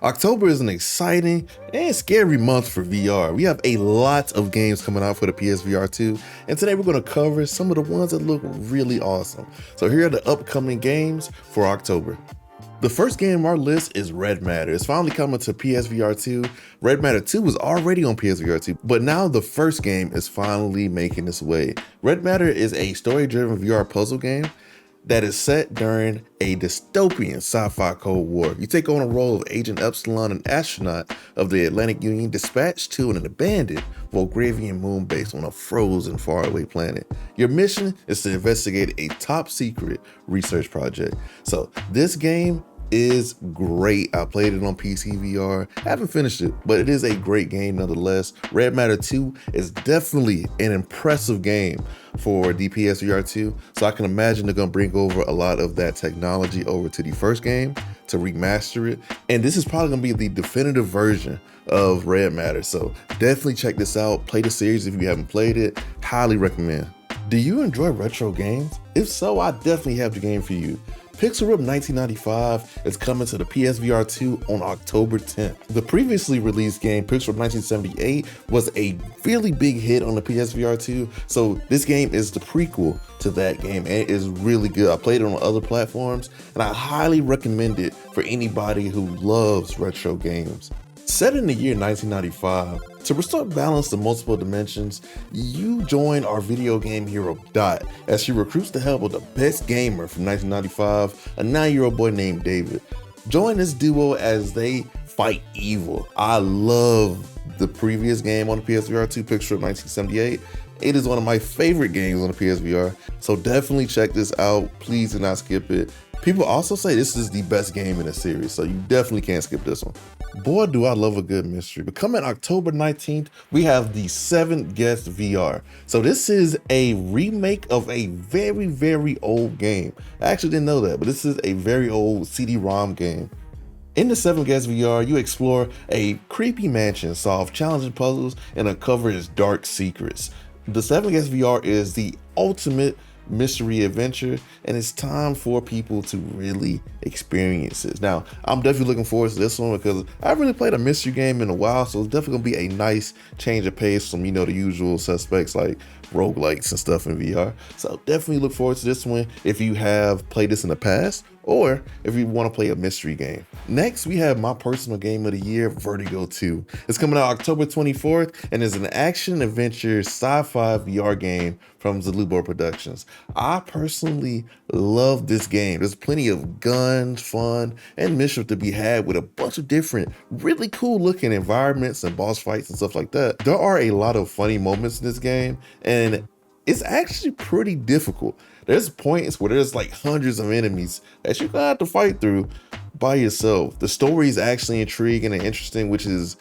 October is an exciting and scary month for VR. We have a lot of games coming out for the PSVR2, and today we're going to cover some of the ones that look really awesome. So here are the upcoming games for October. The first game on our list is Red Matter. It's finally coming to PSVR2. Red Matter 2 was already on PSVR2, but now the first game is finally making its way. Red Matter is a story-driven VR puzzle game that is set during a dystopian sci-fi Cold War. You take on a role of Agent Epsilon, an astronaut of the Atlantic Union dispatched to an abandoned Volgravian moon base on a frozen faraway planet. Your mission is to investigate a top secret research project. So this game is great. I played it on PCVR. Haven't finished it, but it is a great game nonetheless. Red Matter 2 is definitely an impressive game for the PSVR2, so I can imagine they're gonna bring over a lot of that technology over to the first game to remaster it. And this is probably gonna be the definitive version of Red Matter. So definitely check this out. Play the series if you haven't played it. Highly recommend. Do you enjoy retro games? If so, I definitely have the game for you. Pixel Rip 1995 is coming to the PSVR2 on October 10th. The previously released game, Pixel Rip 1978, was a really big hit on the PSVR2, so this game is the prequel to that game, and it is really good. I played it on other platforms, and I highly recommend it for anybody who loves retro games. Set in the year 1995, to restore balance to multiple dimensions, you join our video game hero Dot as she recruits the help of the best gamer from 1995, a 9-year-old boy named David. Join this duo as they fight evil. I love the previous game on the PSVR2, Pixel Rip 1978. It is one of my favorite games on the PSVR, so definitely check this out. Please do not skip it. People also say this is the best game in the series, so you definitely can't skip this one. Boy, do I love a good mystery. But coming October 19th, we have the 7th Guest VR. So this is a remake of a very, very old game. I actually didn't know that, but this is a very old CD-ROM game. In the 7th Guest VR, you explore a creepy mansion, solve challenging puzzles, and uncover its dark secrets. The 7th Guest VR is the ultimate mystery adventure, and it's time for people to really experience it. Now, I'm definitely looking forward to this one because I haven't really played a mystery game in a while, so it's definitely gonna be a nice change of pace from, the usual suspects like roguelikes and stuff in VR. So definitely look forward to this one if you have played this in the past, or if you want to play a mystery game. Next, we have my personal game of the year, Vertigo 2. It's coming out October 24th and is an action-adventure sci-fi VR game from Zalubo Productions. I personally love this game. There's plenty of guns, fun, and mischief to be had with a bunch of different, really cool-looking environments and boss fights and stuff like that. There are a lot of funny moments in this game, and it's actually pretty difficult. There's points where there's like hundreds of enemies that you're gonna have to fight through by yourself. The story is actually intriguing and interesting, which is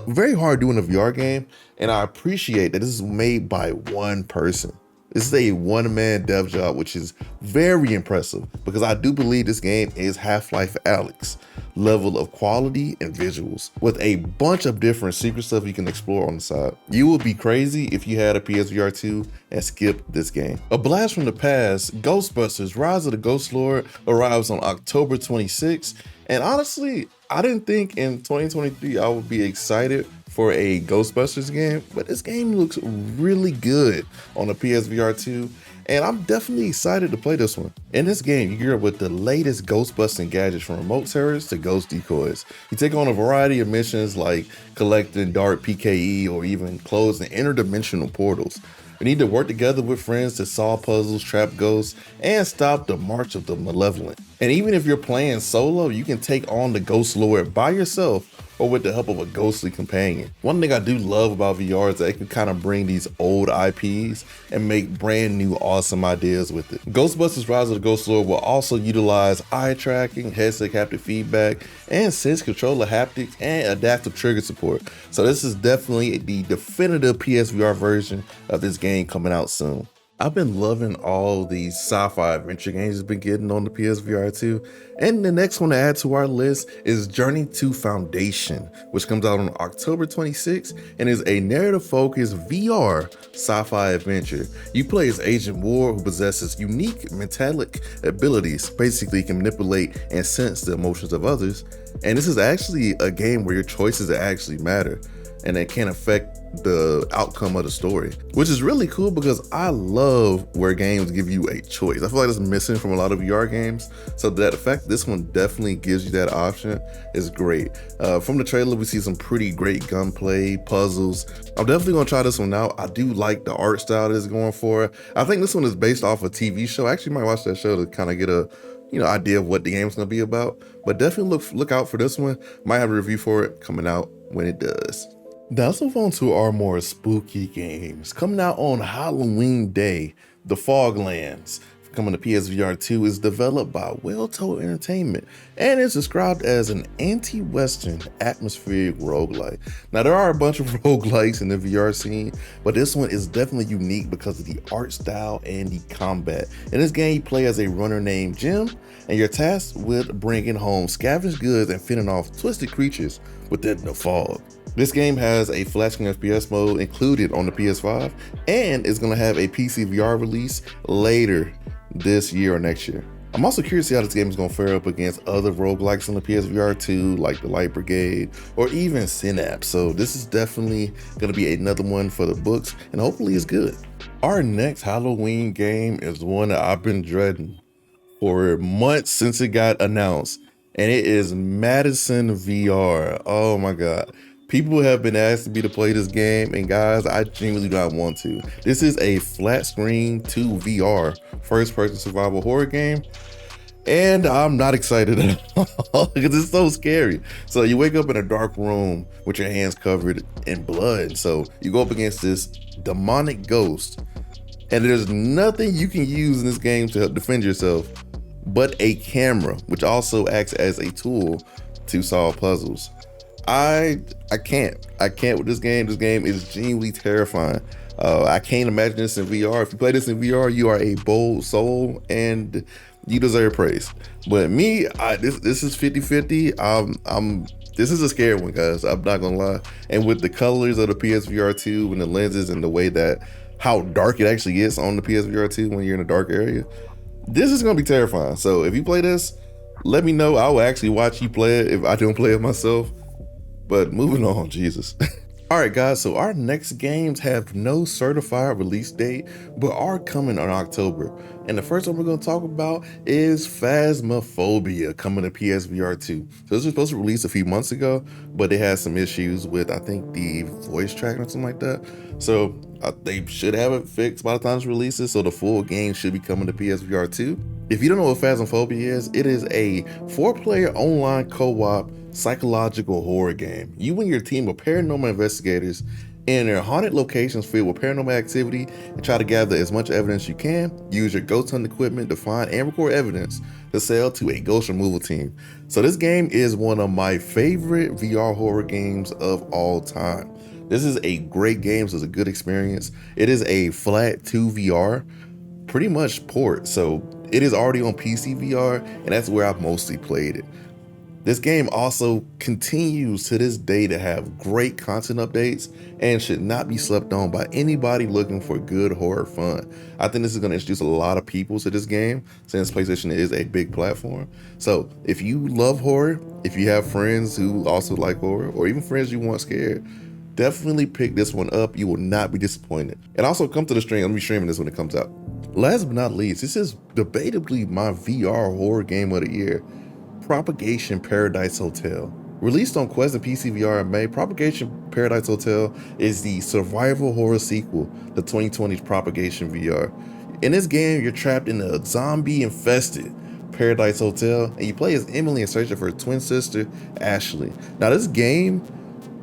very hard doing a VR game. And I appreciate that this is made by one person. This is a one-man dev job, which is very impressive because I do believe this game is Half-Life Alyx level of quality and visuals with a bunch of different secret stuff you can explore on the side. You would be crazy if you had a PSVR2 and skipped this game. A blast from the past, Ghostbusters Rise of the Ghostlord arrives on October 26th. And honestly, I didn't think in 2023 I would be excited for a Ghostbusters game, but this game looks really good on the PSVR2, and I'm definitely excited to play this one. In this game, you gear up with the latest ghost-busting gadgets from remote terrors to ghost decoys. You take on a variety of missions like collecting dark PKE or even closing interdimensional portals. We need to work together with friends to solve puzzles, trap ghosts, and stop the march of the malevolent. And even if you're playing solo, you can take on the Ghostlord by yourself or with the help of a ghostly companion. One thing I do love about VR is that it can kind of bring these old IPs and make brand new awesome ideas with it. Ghostbusters Rise of the Ghostlord will also utilize eye tracking, headset haptic feedback, and sense controller haptics and adaptive trigger support. So this is definitely the definitive PSVR version of this game coming out soon. I've been loving all these sci-fi adventure games that's been getting on the PSVR2. And the next one to add to our list is Journey to Foundation, which comes out on October 26th and is a narrative-focused VR sci-fi adventure. You play as Agent Ward, who possesses unique metallic abilities, basically can manipulate and sense the emotions of others. And this is actually a game where your choices actually matter, and it can affect the outcome of the story, which is really cool because I love where games give you a choice. I feel like that's missing from a lot of VR games. So that the fact this one definitely gives you that option is great. From the trailer, we see some pretty great gunplay, puzzles. I'm definitely gonna try this one out. I do like the art style that it's going for. I think this one is based off a TV show. I actually might watch that show to kind of get a idea of what the game's gonna be about. But definitely look out for this one. Might have a review for it coming out when it does. Now let's move on to our more spooky games. Coming out on Halloween Day, the Foglands, coming to PSVR 2, is developed by Well Told Entertainment and is described as an anti-Western atmospheric roguelike. Now there are a bunch of roguelikes in the VR scene, but this one is definitely unique because of the art style and the combat. In this game, you play as a runner named Jim, and you're tasked with bringing home scavenged goods and fending off twisted creatures within the fog. This game has a flat screen FPS mode included on the PS5 and is going to have a PCVR release later this year or next year. I'm also curious to see how this game is going to fare up against other roguelikes on the PSVR 2, like the Light Brigade or even Synapse. So this is definitely going to be another one for the books, and hopefully it's good. Our next Halloween game is one that I've been dreading for months since it got announced, and it is Madison VR. Oh my God. People have been asking me to play this game, and guys, I genuinely do not want to. This is a flat screen 2 VR first person survival horror game, and I'm not excited at all because it's so scary. So you wake up in a dark room with your hands covered in blood. So you go up against this demonic ghost, and there's nothing you can use in this game to help defend yourself but a camera, which also acts as a tool to solve puzzles. I can't with this game. This game is genuinely terrifying. I can't imagine this in VR. If you play this in VR, you are a bold soul and you deserve praise. But me, this is 50-50. This is a scary one, guys. I'm not gonna lie. And with the colors of the PSVR 2 and the lenses and the way that how dark it actually gets on the PSVR 2 when you're in a dark area, this is gonna be terrifying. So if you play this, let me know. I will actually watch you play it if I don't play it myself. But moving on, Jesus. All right, guys, so our next games have no certified release date, but are coming in October. And the first one we're going to talk about is Phasmophobia, coming to PSVR 2. So this was supposed to release a few months ago, but it had some issues with, I think, the voice tracking or something like that. So they should have it fixed by the time it releases, so the full game should be coming to PSVR 2. If you don't know what Phasmophobia is, it is a 4-player online co-op psychological horror game. You and your team of paranormal investigators enter haunted locations filled with paranormal activity and try to gather as much evidence you can. Use your ghost hunt equipment to find and record evidence to sell to a ghost removal team. So this game is one of my favorite VR horror games of all time. This is a great game, so it's a good experience. It is a flat 2 VR, pretty much port. So it is already on PCVR, and that's where I've mostly played it. This game also continues to this day to have great content updates and should not be slept on by anybody looking for good horror fun. I think this is going to introduce a lot of people to this game since PlayStation is a big platform. So if you love horror, if you have friends who also like horror, or even friends you want scared, definitely pick this one up. You will not be disappointed. And also come to the stream. I'm going to be streaming this when it comes out. Last but not least, this is debatably my VR horror game of the year. Propagation Paradise Hotel. Released on Quest and PCVR in May, Propagation Paradise Hotel is the survival horror sequel to 2020's Propagation VR. In this game, you're trapped in a zombie-infested Paradise Hotel, and you play as Emily in search of her twin sister, Ashley. Now, this game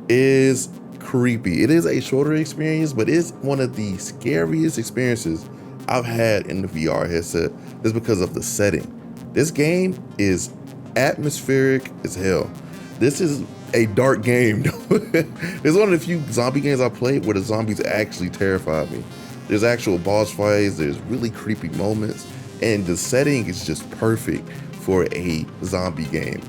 is creepy. It is a shorter experience, but it's one of the scariest experiences I've had in the VR headset just because of the setting. This game is atmospheric as hell. This is a dark game. It's one of the few zombie games I played where the zombies actually terrified me. There's actual boss fights, there's really creepy moments, and the setting is just perfect for a zombie game.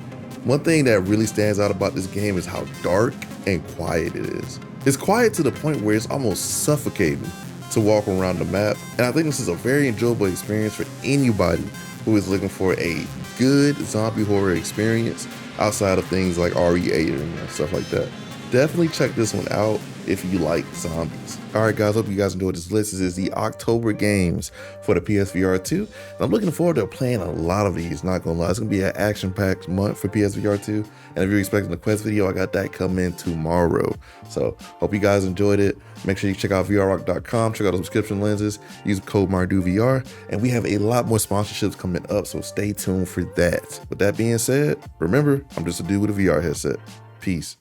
One thing that really stands out about this game is how dark and quiet it is. It's quiet to the point where it's almost suffocating to walk around the map, and I think this is a very enjoyable experience for anybody who is looking for a good zombie horror experience outside of things like RE8 and stuff like that. Definitely check this one out if you like zombies. Alright guys, hope you guys enjoyed this list. This is the October games for the PSVR2. And I'm looking forward to playing a lot of these, not gonna lie. It's gonna be an action-packed month for PSVR2. And if you're expecting the Quest video, I got that coming tomorrow. So hope you guys enjoyed it. Make sure you check out vrrock.com, check out the subscription lenses, use code MartydudeVR, and we have a lot more sponsorships coming up, so stay tuned for that. With that being said, remember, I'm just a dude with a VR headset. Peace.